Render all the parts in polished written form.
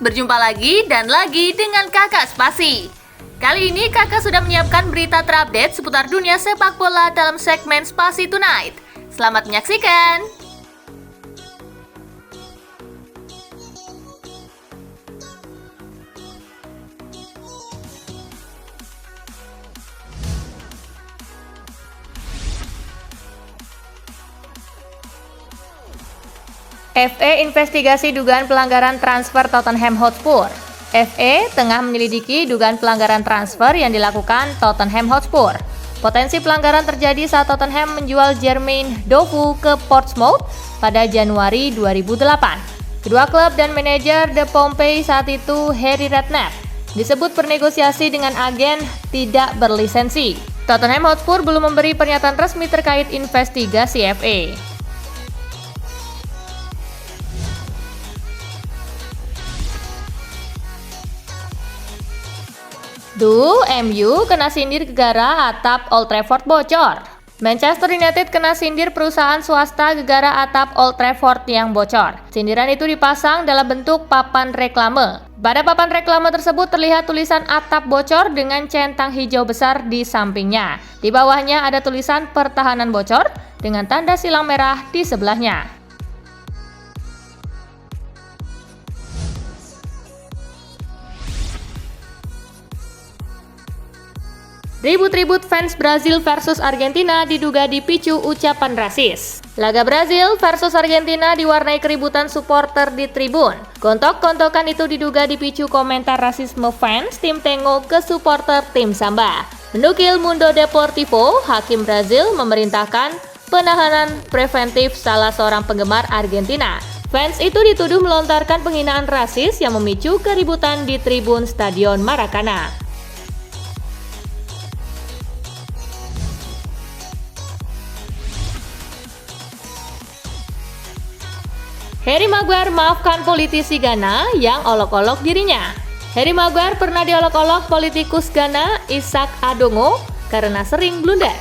berjumpa lagi dan lagi dengan Kakak Spasi. Kali ini Kakak sudah menyiapkan berita terupdate seputar dunia sepak bola dalam segmen Spasi Tonight. Selamat menyaksikan! FA investigasi dugaan pelanggaran transfer Tottenham Hotspur. FA tengah menyelidiki dugaan pelanggaran transfer yang dilakukan Tottenham Hotspur. Potensi pelanggaran terjadi saat Tottenham menjual Jermaine Defoe ke Portsmouth pada Januari 2008. Kedua klub dan manajer The Pompey saat itu, Harry Redknapp, disebut bernegosiasi dengan agen tidak berlisensi. Tottenham Hotspur belum memberi pernyataan resmi terkait investigasi FA. MU kena sindir gegara atap Old Trafford bocor. Manchester United kena sindir perusahaan swasta gegara atap Old Trafford yang bocor. Sindiran itu dipasang dalam bentuk papan reklame. Pada papan reklame tersebut terlihat tulisan atap bocor dengan centang hijau besar di sampingnya. Di bawahnya ada tulisan pertahanan bocor dengan tanda silang merah di sebelahnya. Ribut-ribut fans Brazil versus Argentina diduga dipicu ucapan rasis. Laga Brazil versus Argentina diwarnai keributan supporter di tribun. Gontok-gontokan itu diduga dipicu komentar rasisme fans tim Tengo ke supporter tim Samba. Menukil Mundo Deportivo, hakim Brazil memerintahkan penahanan preventif salah seorang penggemar Argentina. Fans itu dituduh melontarkan penghinaan rasis yang memicu keributan di tribun Stadion Maracana. Harry Maguire maafkan politisi Ghana yang olok-olok dirinya. Harry Maguire pernah diolok-olok politikus Ghana, Isaac Adongo, karena sering blunder.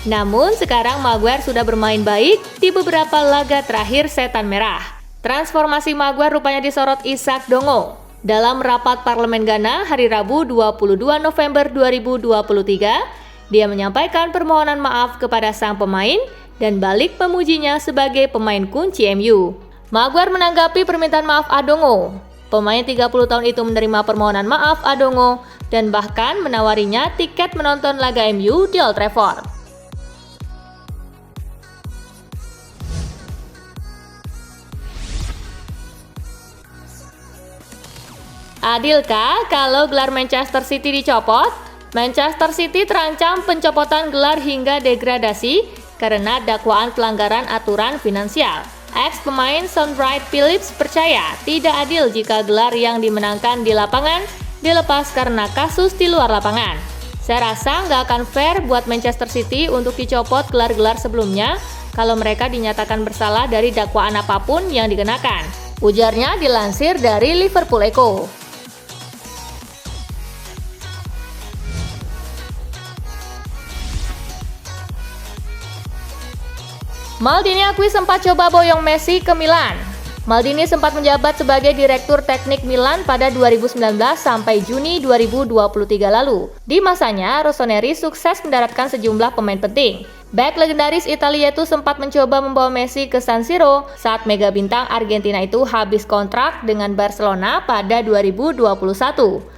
Namun sekarang Maguire sudah bermain baik di beberapa laga terakhir Setan Merah. Transformasi Maguire rupanya disorot Isaac Dongo. Dalam rapat parlemen Ghana hari Rabu 22 November 2023, dia menyampaikan permohonan maaf kepada sang pemain dan balik memujinya sebagai pemain kunci MU. Maguire menanggapi permintaan maaf Adongo. Pemain 30 tahun itu menerima permohonan maaf Adongo dan bahkan menawarinya tiket menonton laga MU di Old Trafford. Adilkah kalau gelar Manchester City dicopot? Manchester City terancam pencopotan gelar hingga degradasi karena dakwaan pelanggaran aturan finansial. Ex-pemain Sean Wright Phillips percaya tidak adil jika gelar yang dimenangkan di lapangan dilepas karena kasus di luar lapangan. Saya rasa nggak akan fair buat Manchester City untuk dicopot gelar-gelar sebelumnya kalau mereka dinyatakan bersalah dari dakwaan apapun yang dikenakan. Ujarnya dilansir dari Liverpool Echo. Maldini akui sempat coba boyong Messi ke Milan. Maldini sempat menjabat sebagai Direktur Teknik Milan pada 2019 sampai Juni 2023 lalu. Di masanya, Rossoneri sukses mendaratkan sejumlah pemain penting. Bek legendaris Italia itu sempat mencoba membawa Messi ke San Siro saat mega bintang Argentina itu habis kontrak dengan Barcelona pada 2021.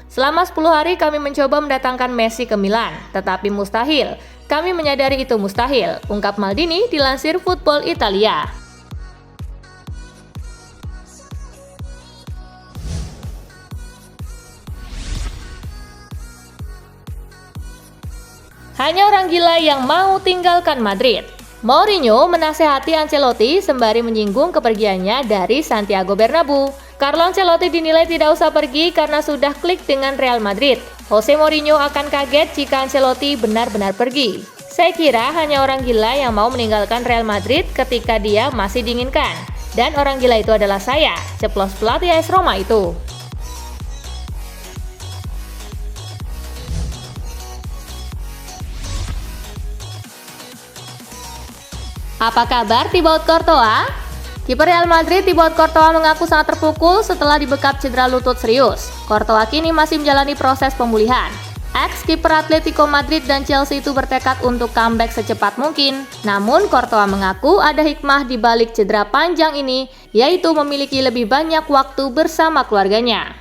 Selama 10 hari kami mencoba mendatangkan Messi ke Milan, tetapi mustahil. Kami menyadari itu mustahil, ungkap Maldini dilansir Football Italia. Hanya orang gila yang mau tinggalkan Madrid. Mourinho menasehati Ancelotti sembari menyinggung kepergiannya dari Santiago Bernabeu. Carlo Ancelotti dinilai tidak usah pergi karena sudah klik dengan Real Madrid. Jose Mourinho akan kaget jika Ancelotti benar-benar pergi. Saya kira hanya orang gila yang mau meninggalkan Real Madrid ketika dia masih diinginkan. Dan orang gila itu adalah saya, ceplos pelatih AS Roma itu. Apa kabar Thibaut Courtois? Kiper Real Madrid Thibaut Courtois mengaku sangat terpukul setelah dibekap cedera lutut serius. Courtois kini masih menjalani proses pemulihan. Ex-kiper Atletico Madrid dan Chelsea itu bertekad untuk comeback secepat mungkin. Namun Courtois mengaku ada hikmah di balik cedera panjang ini, yaitu memiliki lebih banyak waktu bersama keluarganya.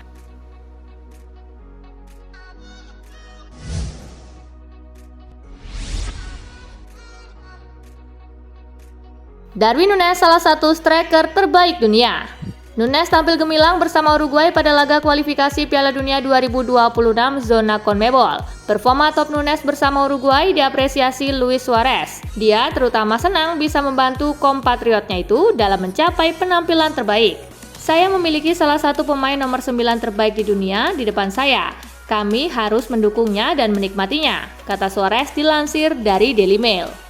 Darwin Núñez salah satu striker terbaik dunia. Núñez tampil gemilang bersama Uruguay pada laga kualifikasi Piala Dunia 2026 zona CONMEBOL. Performa top Núñez bersama Uruguay diapresiasi Luis Suarez. Dia terutama senang bisa membantu kompatriotnya itu dalam mencapai penampilan terbaik. Saya memiliki salah satu pemain nomor 9 terbaik di dunia di depan saya. Kami harus mendukungnya dan menikmatinya, kata Suarez dilansir dari Daily Mail.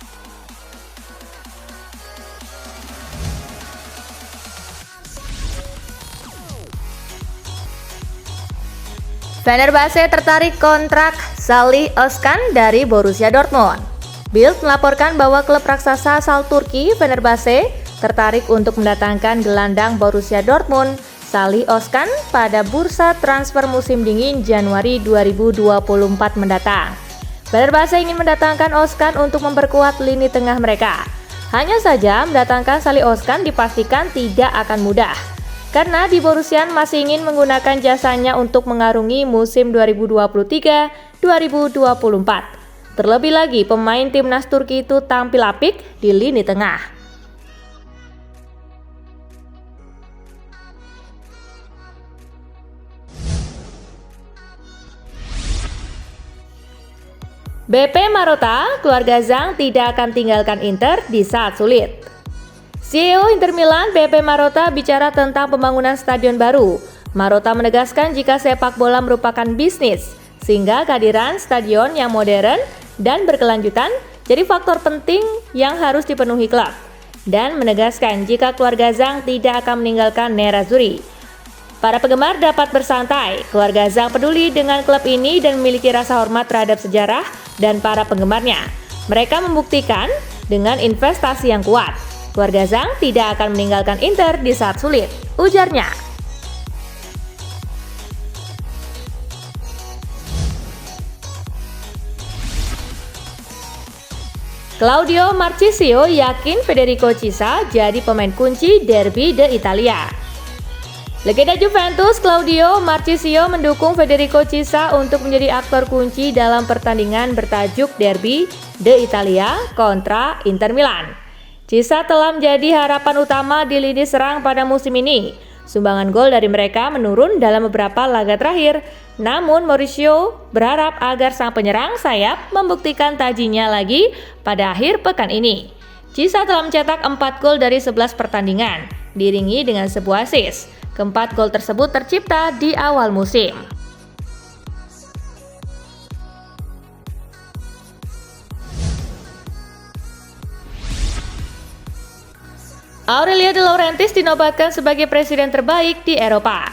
Fenerbahce tertarik kontrak Salih Özcan dari Borussia Dortmund. Bild melaporkan bahwa klub raksasa asal Turki Fenerbahce tertarik untuk mendatangkan gelandang Borussia Dortmund Salih Özcan pada bursa transfer musim dingin Januari 2024 mendatang. Fenerbahce ingin mendatangkan Özcan untuk memperkuat lini tengah mereka. Hanya saja mendatangkan Salih Özcan dipastikan tidak akan mudah, karena di Borussia masih ingin menggunakan jasanya untuk mengarungi musim 2023-2024. Terlebih lagi, pemain timnas Turki itu tampil apik di lini tengah. BP Marotta, keluarga Zhang tidak akan tinggalkan Inter di saat sulit. CEO Inter Milan BP Marotta bicara tentang pembangunan stadion baru. Marotta menegaskan jika sepak bola merupakan bisnis, sehingga kehadiran stadion yang modern dan berkelanjutan jadi faktor penting yang harus dipenuhi klub. Dan menegaskan jika keluarga Zhang tidak akan meninggalkan Nerazzurri. Para penggemar dapat bersantai, keluarga Zhang peduli dengan klub ini dan memiliki rasa hormat terhadap sejarah dan para penggemarnya. Mereka membuktikan dengan investasi yang kuat. Keluarga Zhang tidak akan meninggalkan Inter di saat sulit, ujarnya. Claudio Marchisio yakin Federico Chiesa jadi pemain kunci derby de Italia. Legenda Juventus Claudio Marchisio mendukung Federico Chiesa untuk menjadi aktor kunci dalam pertandingan bertajuk Derby de Italia kontra Inter Milan. Chiesa telah menjadi harapan utama di lini serang pada musim ini. Sumbangan gol dari mereka menurun dalam beberapa laga terakhir. Namun Mauricio berharap agar sang penyerang sayap membuktikan tajinya lagi pada akhir pekan ini. Chiesa telah mencetak 4 gol dari 11 pertandingan, diiringi dengan sebuah assist. Keempat gol tersebut tercipta di awal musim. Aurelio De Laurentiis dinobatkan sebagai presiden terbaik di Eropa.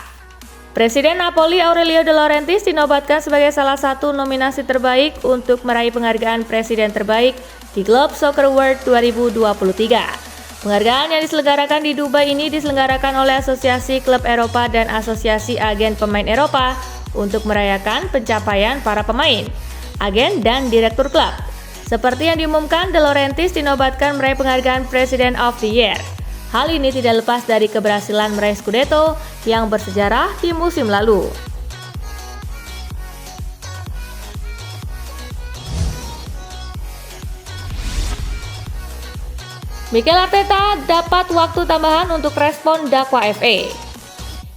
Presiden Napoli Aurelio De Laurentiis dinobatkan sebagai salah satu nominasi terbaik untuk meraih penghargaan presiden terbaik di Globe Soccer Award 2023. Penghargaan yang diselenggarakan di Dubai ini diselenggarakan oleh Asosiasi Klub Eropa dan Asosiasi Agen Pemain Eropa untuk merayakan pencapaian para pemain, agen, dan direktur klub. Seperti yang diumumkan, De Laurentiis dinobatkan meraih penghargaan President of the Year. Hal ini tidak lepas dari keberhasilan meraih Scudetto yang bersejarah di musim lalu. Mikel Arteta dapat waktu tambahan untuk respon dakwa FA.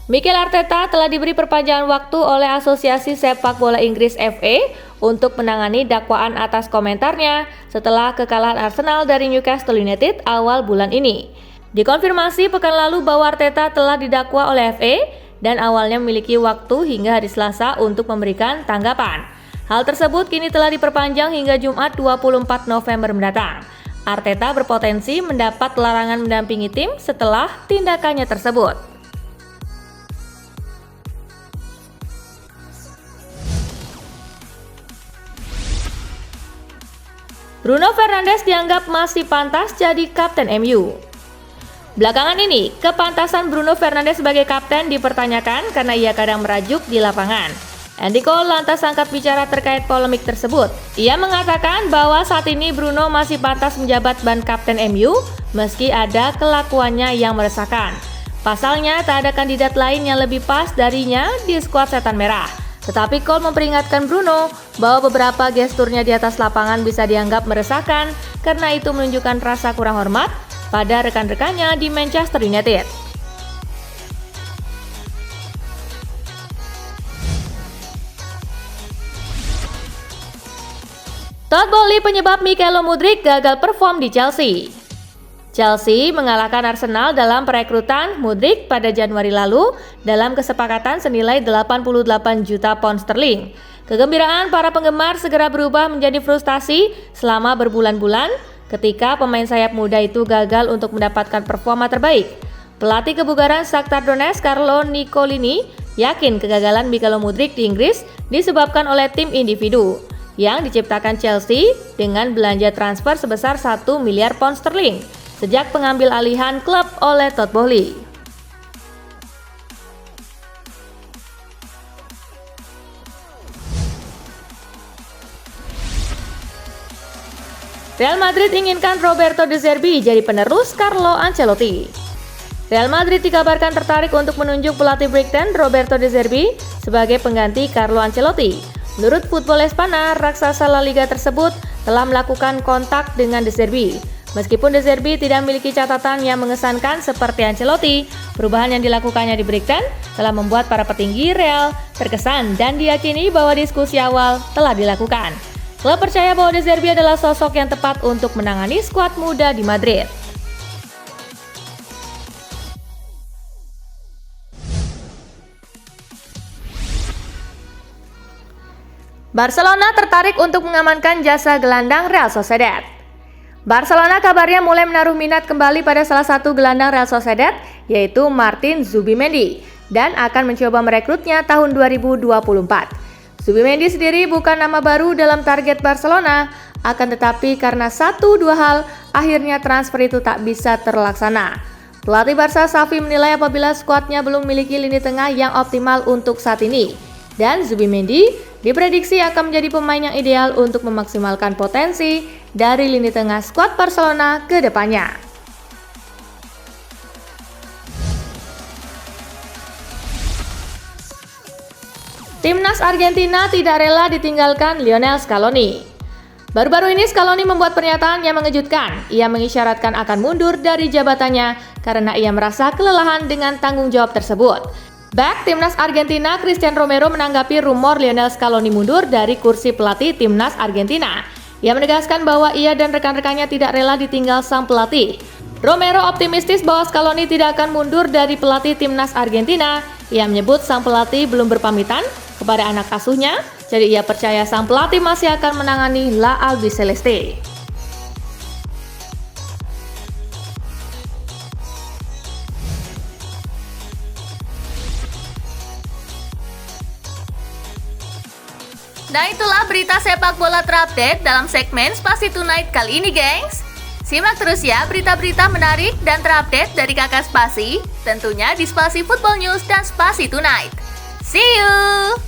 Mikel Arteta telah diberi perpanjangan waktu oleh Asosiasi Sepak Bola Inggris FA untuk menangani dakwaan atas komentarnya setelah kekalahan Arsenal dari Newcastle United awal bulan ini. Dikonfirmasi pekan lalu bahwa Arteta telah didakwa oleh FA dan awalnya memiliki waktu hingga hari Selasa untuk memberikan tanggapan. Hal tersebut kini telah diperpanjang hingga Jumat 24 November mendatang. Arteta berpotensi mendapat larangan mendampingi tim setelah tindakannya tersebut. Bruno Fernandes dianggap masih pantas jadi kapten MU. Belakangan ini, kepantasan Bruno Fernandes sebagai kapten dipertanyakan karena ia kadang merajuk di lapangan. Andy Cole lantas angkat bicara terkait polemik tersebut. Ia mengatakan bahwa saat ini Bruno masih pantas menjabat ban kapten MU meski ada kelakuannya yang meresahkan. Pasalnya, tak ada kandidat lain yang lebih pas darinya di skuad Setan Merah. Tetapi Cole memperingatkan Bruno bahwa beberapa gesturnya di atas lapangan bisa dianggap meresahkan karena itu menunjukkan rasa kurang hormat pada rekan-rekannya di Manchester United. Todd Boehly penyebab Mykhailo Mudryk gagal perform di Chelsea. Chelsea mengalahkan Arsenal dalam perekrutan Mudryk pada Januari lalu dalam kesepakatan senilai 88 juta pound sterling. Kegembiraan para penggemar segera berubah menjadi frustasi selama berbulan-bulan ketika pemain sayap muda itu gagal untuk mendapatkan performa terbaik. Pelatih kebugaran Shakhtar Donetsk Carlo Nicolini yakin kegagalan Mykhailo Mudryk di Inggris disebabkan oleh tim individu yang diciptakan Chelsea dengan belanja transfer sebesar 1 miliar pound sterling sejak pengambil alihan klub oleh Todd Boehly. Real Madrid inginkan Roberto De Zerbi jadi penerus Carlo Ancelotti. Real Madrid dikabarkan tertarik untuk menunjuk pelatih Brighton Roberto De Zerbi sebagai pengganti Carlo Ancelotti. Menurut Football Espana, raksasa La Liga tersebut telah melakukan kontak dengan De Zerbi. Meskipun De Zerbi tidak memiliki catatan yang mengesankan seperti Ancelotti, perubahan yang dilakukannya di Brighton telah membuat para petinggi Real terkesan dan diyakini bahwa diskusi awal telah dilakukan. Klub percaya bahwa De Zerbi adalah sosok yang tepat untuk menangani skuad muda di Madrid. Barcelona tertarik untuk mengamankan jasa gelandang Real Sociedad. Barcelona kabarnya mulai menaruh minat kembali pada salah satu gelandang Real Sociedad, yaitu Martin Zubimendi, dan akan mencoba merekrutnya tahun 2024. Zubimendi sendiri bukan nama baru dalam target Barcelona, akan tetapi karena 1-2 hal, akhirnya transfer itu tak bisa terlaksana. Pelatih Barca Xavi menilai apabila skuadnya belum memiliki lini tengah yang optimal untuk saat ini, dan Zubimendi diprediksi akan menjadi pemain yang ideal untuk memaksimalkan potensi dari lini tengah skuad Barcelona ke depannya. Timnas Argentina tidak rela ditinggalkan Lionel Scaloni. Baru-baru ini Scaloni membuat pernyataan yang mengejutkan. Ia mengisyaratkan akan mundur dari jabatannya karena ia merasa kelelahan dengan tanggung jawab tersebut. Back Timnas Argentina Christian Romero menanggapi rumor Lionel Scaloni mundur dari kursi pelatih Timnas Argentina. Ia menegaskan bahwa ia dan rekan-rekannya tidak rela ditinggal sang pelatih. Romero optimistis bahwa Scaloni tidak akan mundur dari pelatih Timnas Argentina. Ia menyebut sang pelatih belum berpamitan kepada anak asuhnya, jadi ia percaya sang pelatih masih akan menangani La Albiceleste. Nah, itulah berita sepak bola terupdate dalam segmen Spasi Tonight kali ini, gengs. Simak terus ya berita-berita menarik dan terupdate dari Kakak Spasi, tentunya di Spasi Football News dan Spasi Tonight. See you!